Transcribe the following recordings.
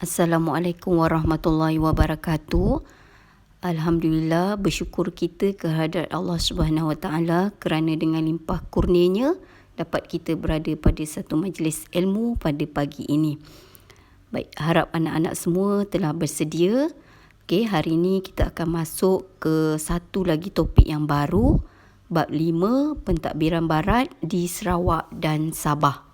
Assalamualaikum warahmatullahi wabarakatuh. Alhamdulillah, bersyukur kita kehadrat Allah Subhanahu Wa Taala kerana dengan limpah kurnianya dapat kita berada pada satu majlis ilmu pada pagi ini. Baik, harap anak-anak semua telah bersedia. Okey, hari ini kita akan masuk ke satu lagi topik yang baru, bab 5 pentadbiran barat di Sarawak dan Sabah.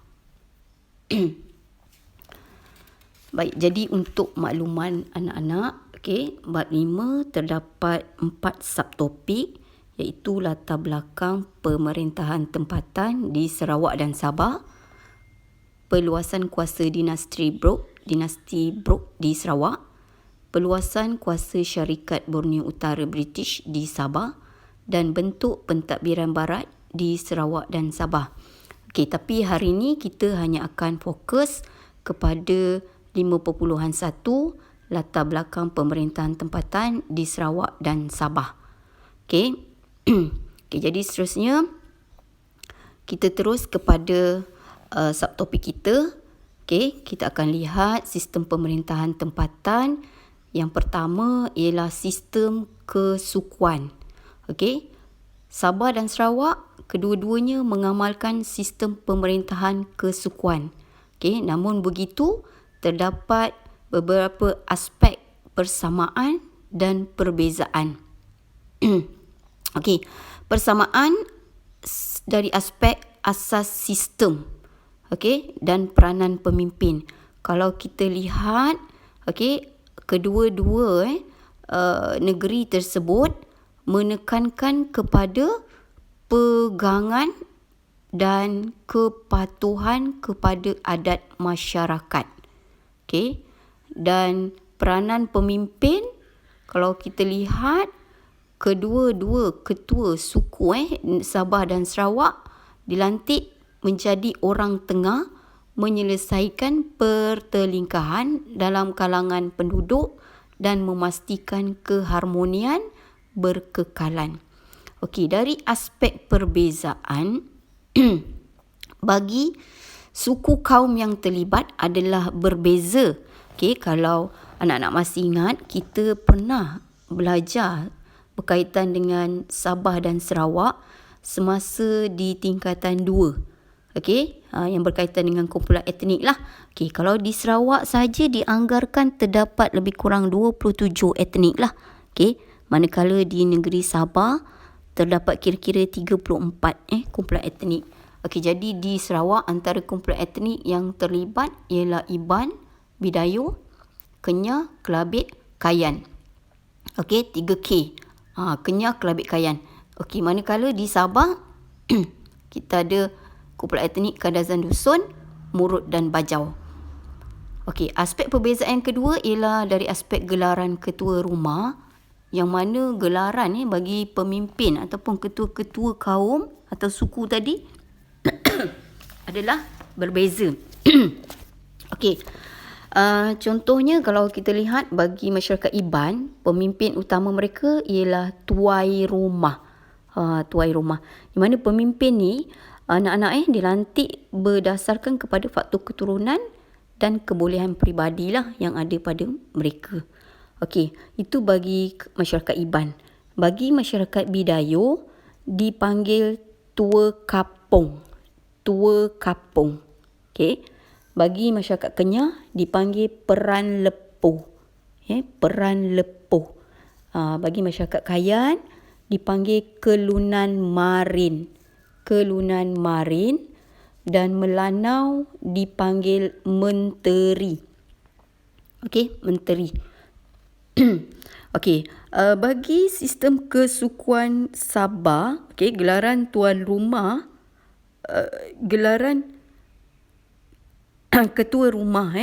Baik, jadi untuk makluman anak-anak, bab 5 terdapat 4 subtopik, iaitu latar belakang pemerintahan tempatan di Sarawak dan Sabah, perluasan kuasa dinasti Brooke di Sarawak, perluasan kuasa syarikat Borneo Utara British di Sabah, dan bentuk pentadbiran barat di Sarawak dan Sabah. Tapi hari ini kita hanya akan fokus kepada 5.1 latar belakang pemerintahan tempatan di Sarawak dan Sabah. Jadi seterusnya kita terus kepada subtopik kita. Kita akan lihat sistem pemerintahan tempatan. Yang pertama ialah sistem kesukuan. Sabah dan Sarawak kedua-duanya mengamalkan sistem pemerintahan kesukuan. Namun begitu, terdapat beberapa aspek persamaan dan perbezaan. Persamaan dari aspek asas sistem, dan peranan pemimpin. Kalau kita lihat, kedua-dua negeri tersebut menekankan kepada pegangan dan kepatuhan kepada adat masyarakat. Dan peranan pemimpin, kalau kita lihat kedua-dua ketua suku Sabah dan Sarawak dilantik menjadi orang tengah menyelesaikan pertelingkahan dalam kalangan penduduk dan memastikan keharmonian berkekalan. Dari aspek perbezaan, bagi suku kaum yang terlibat adalah berbeza. Kalau anak-anak masih ingat, kita pernah belajar berkaitan dengan Sabah dan Sarawak semasa di tingkatan 2. Yang berkaitan dengan kumpulan etnik lah. Kalau di Sarawak saja dianggarkan terdapat lebih kurang 27 etnik lah. Manakala di negeri Sabah terdapat kira-kira 34 kumpulan etnik. Jadi di Sarawak antara kumpulan etnik yang terlibat ialah Iban, Bidayuh, Kenyah, Kelabit, Kayan. 3K. Kenyah, Kelabit, Kayan. Manakala di Sabah kita ada kumpulan etnik Kadazan Dusun, Murut dan Bajau. Aspek perbezaan yang kedua ialah dari aspek gelaran ketua rumah, yang mana gelaran bagi pemimpin ataupun ketua-ketua kaum atau suku tadi adalah berbeza. Contohnya kalau kita lihat bagi masyarakat Iban, pemimpin utama mereka ialah tuai rumah. Tuai rumah. Di mana pemimpin ni anak-anak dilantik berdasarkan kepada faktor keturunan dan kebolehan peribadi lah yang ada pada mereka. Itu bagi masyarakat Iban. Bagi masyarakat Bidayuh dipanggil tua kapung. Tua kapung. Bagi masyarakat Kenyah dipanggil peran lepuh. Peran lepuh. Bagi masyarakat Kayan dipanggil kelunan marin. Kelunan marin. Dan Melanau dipanggil menteri. Menteri. Bagi sistem kesukuan Sabah, gelaran tuan rumah, gelaran ketua rumah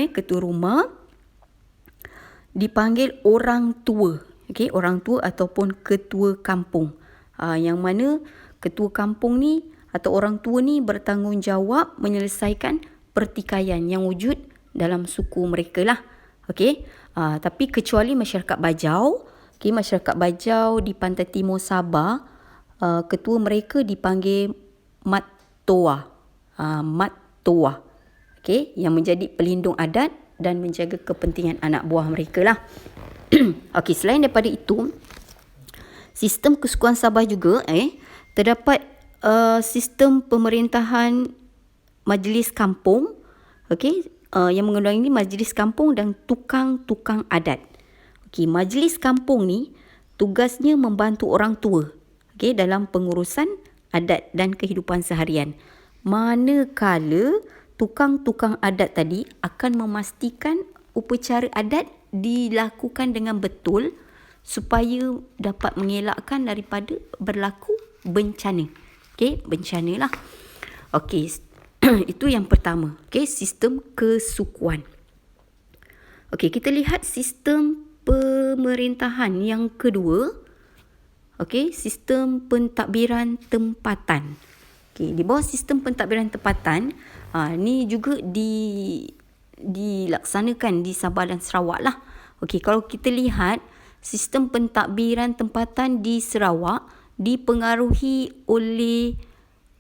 dipanggil orang tua. Orang tua ataupun ketua kampung. Yang mana ketua kampung ni atau orang tua ni bertanggungjawab menyelesaikan pertikaian yang wujud dalam suku mereka lah. Tapi kecuali masyarakat Bajau, masyarakat Bajau di pantai timur Sabah, ketua mereka dipanggil Mat Toa. Mat Toa. yang menjadi pelindung adat dan menjaga kepentingan anak buah mereka lah. Okey, selain daripada itu, sistem kesukuan Sabah juga terdapat sistem pemerintahan majlis kampung, yang mengundang ini majlis kampung dan tukang-tukang adat. Okey, majlis kampung ni tugasnya membantu orang tua dalam pengurusan adat dan kehidupan seharian. Manakala tukang-tukang adat tadi akan memastikan upacara adat dilakukan dengan betul supaya dapat mengelakkan daripada berlaku bencana. Bencana lah. Itu yang pertama. Sistem kesukuan. Kita lihat sistem pemerintahan yang kedua. Sistem pentadbiran tempatan. Di bawah sistem pentadbiran tempatan, ni juga dilaksanakan di Sabah dan Sarawak lah. Kalau kita lihat sistem pentadbiran tempatan di Sarawak dipengaruhi oleh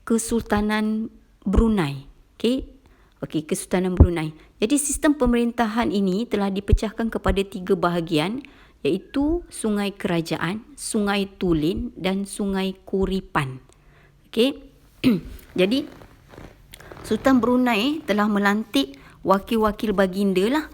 Kesultanan Brunei. Kesultanan Brunei. Jadi sistem pemerintahan ini telah dipecahkan kepada 3 bahagian, iaitu Sungai Kerajaan, Sungai Tulin dan Sungai Kuripan. Jadi Sultan Brunei telah melantik wakil-wakil baginda lah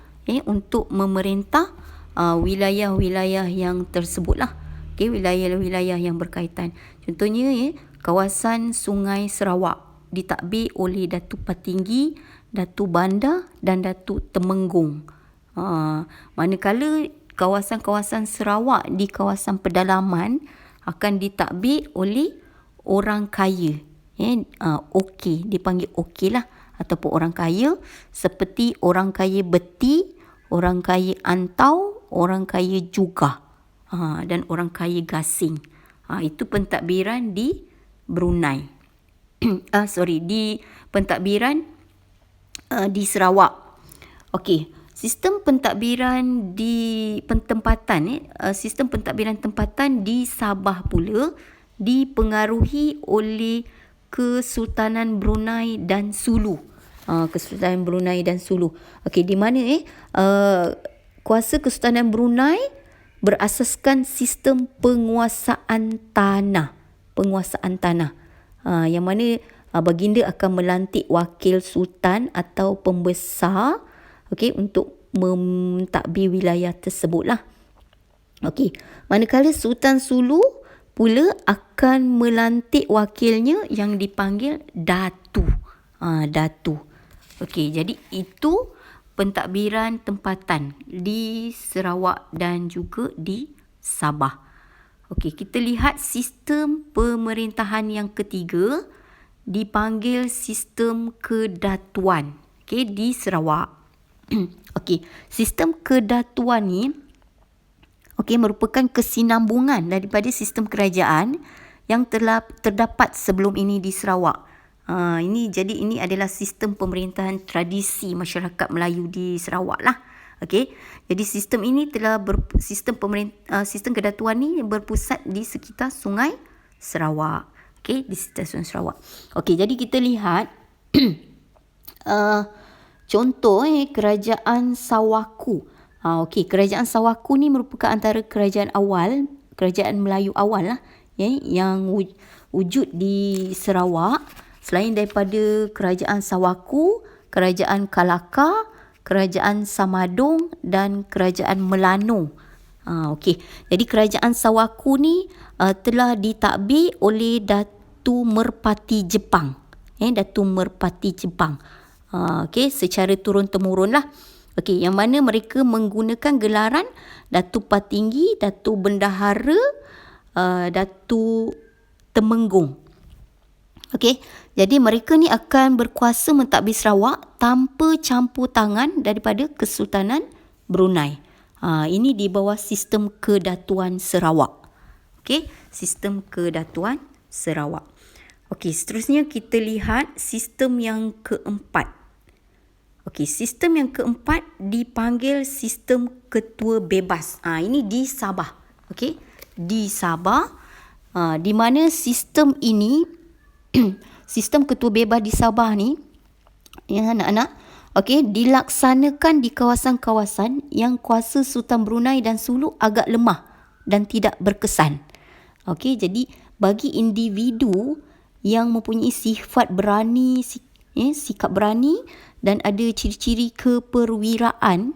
untuk memerintah wilayah-wilayah yang tersebut lah. Wilayah-wilayah yang berkaitan. Contohnya kawasan Sungai Sarawak ditadbir oleh Datuk Patinggi, Datuk Bandar dan Datuk Temenggung. Manakala kawasan-kawasan Sarawak di kawasan pedalaman akan ditadbir oleh orang kaya. Dipanggil OK lah, ataupun orang kaya seperti orang kaya Beti, orang kaya Antau, orang kaya Juga, dan orang kaya Gasing. Itu pentadbiran di Brunei. Di pentadbiran di Sarawak. Sistem pentadbiran di pentempatan sistem pentadbiran tempatan di Sabah pula dipengaruhi oleh Kesultanan Brunei dan Sulu. Kesultanan Brunei dan Sulu. Di mana kuasa Kesultanan Brunei berasaskan sistem penguasaan tanah. Yang mana baginda akan melantik wakil sultan atau pembesar untuk mentadbir wilayah tersebut lah. Manakala Sultan Sulu pula akan melantik wakilnya yang dipanggil Datu. Jadi itu pentadbiran tempatan di Sarawak dan juga di Sabah. Kita lihat sistem pemerintahan yang ketiga dipanggil sistem kedatuan di Sarawak. Sistem kedatuan ni merupakan kesinambungan daripada sistem kerajaan yang telah terdapat sebelum ini di Sarawak. Ini adalah sistem pemerintahan tradisi masyarakat Melayu di Sarawak lah. Jadi sistem ini sistem kedatuan ni berpusat di sekitar Sungai Sarawak. Di sekitar Sungai Sarawak. Jadi kita lihat contoh Kerajaan Sawaku. Kerajaan Sawaku ni merupakan antara kerajaan Melayu awal lah, yang wujud di Sarawak. Selain daripada Kerajaan Sawaku, Kerajaan Kalaka, Kerajaan Samadong dan Kerajaan Melano. Jadi Kerajaan Sawaku ni telah ditadbir oleh Datu Merpati Jepang. Secara turun-temurun lah. Yang mana mereka menggunakan gelaran Datu Patinggi, Datu Bendahara, Datu Temenggung. Jadi mereka ni akan berkuasa mentadbir Sarawak tanpa campur tangan daripada Kesultanan Brunei. Ini di bawah sistem kedatuan Sarawak. Sistem kedatuan Sarawak. Seterusnya kita lihat sistem yang keempat. Sistem yang keempat dipanggil sistem ketua bebas. Ini di Sabah. Di Sabah, di mana sistem ini sistem ketua bebas di Sabah ni, anak-anak, Okey, dilaksanakan di kawasan-kawasan yang kuasa Sultan Brunei dan Sulu agak lemah dan tidak berkesan. Okey, jadi bagi individu yang mempunyai sifat berani, sikap berani dan ada ciri-ciri keperwiraan,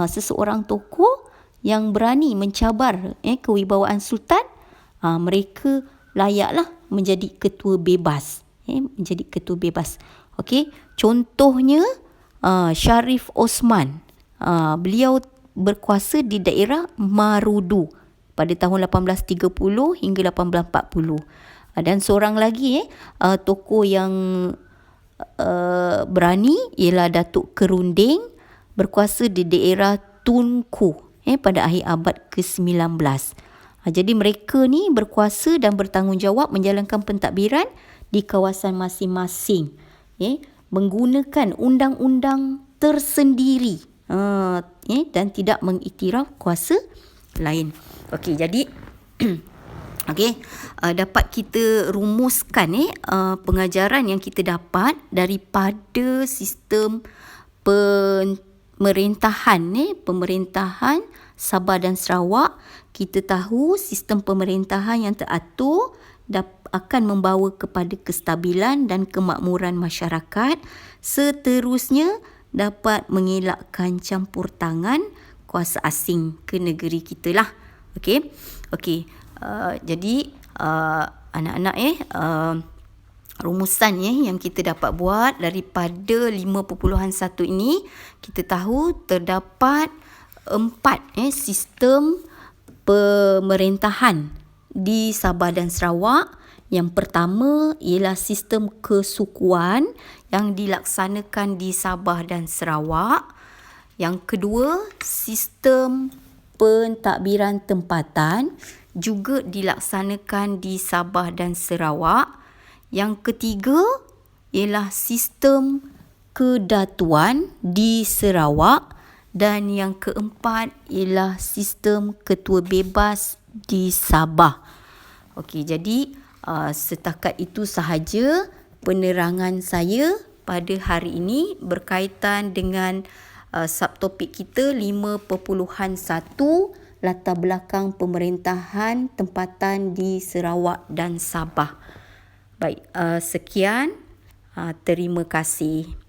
seseorang tokoh yang berani mencabar kewibawaan Sultan, mereka layaklah menjadi ketua bebas. Menjadi ketua bebas. Okey, contohnya Sharif Osman. Beliau berkuasa di daerah Marudu pada tahun 1830 hingga 1840. Dan seorang lagi tokoh yang berani ialah Datuk Kerunding, berkuasa di daerah Tunku pada akhir abad ke-19. Jadi mereka ni berkuasa dan bertanggungjawab menjalankan pentadbiran di kawasan masing-masing, menggunakan undang-undang tersendiri, dan tidak mengiktiraf kuasa lain. Okey, jadi dapat kita rumuskan pengajaran yang kita dapat daripada sistem pemerintahan Sabah dan Sarawak. Kita tahu sistem pemerintahan yang teratur akan membawa kepada kestabilan dan kemakmuran masyarakat. Seterusnya dapat mengelakkan campur tangan kuasa asing ke negeri kita lah. Okey. Jadi anak-anak rumusan yang kita dapat buat daripada 5.1 ini, kita tahu terdapat 4 sistem pemerintahan di Sabah dan Sarawak. Yang pertama ialah sistem kesukuan yang dilaksanakan di Sabah dan Sarawak. Yang kedua, sistem pentadbiran tempatan juga dilaksanakan di Sabah dan Sarawak. Yang ketiga ialah sistem kedatuan di Sarawak. Dan yang keempat ialah sistem ketua bebas di Sabah. Okey, jadi setakat itu sahaja penerangan saya pada hari ini berkaitan dengan subtopik kita 5.1, latar belakang pemerintahan tempatan di Sarawak dan Sabah. Baik, sekian. Terima kasih.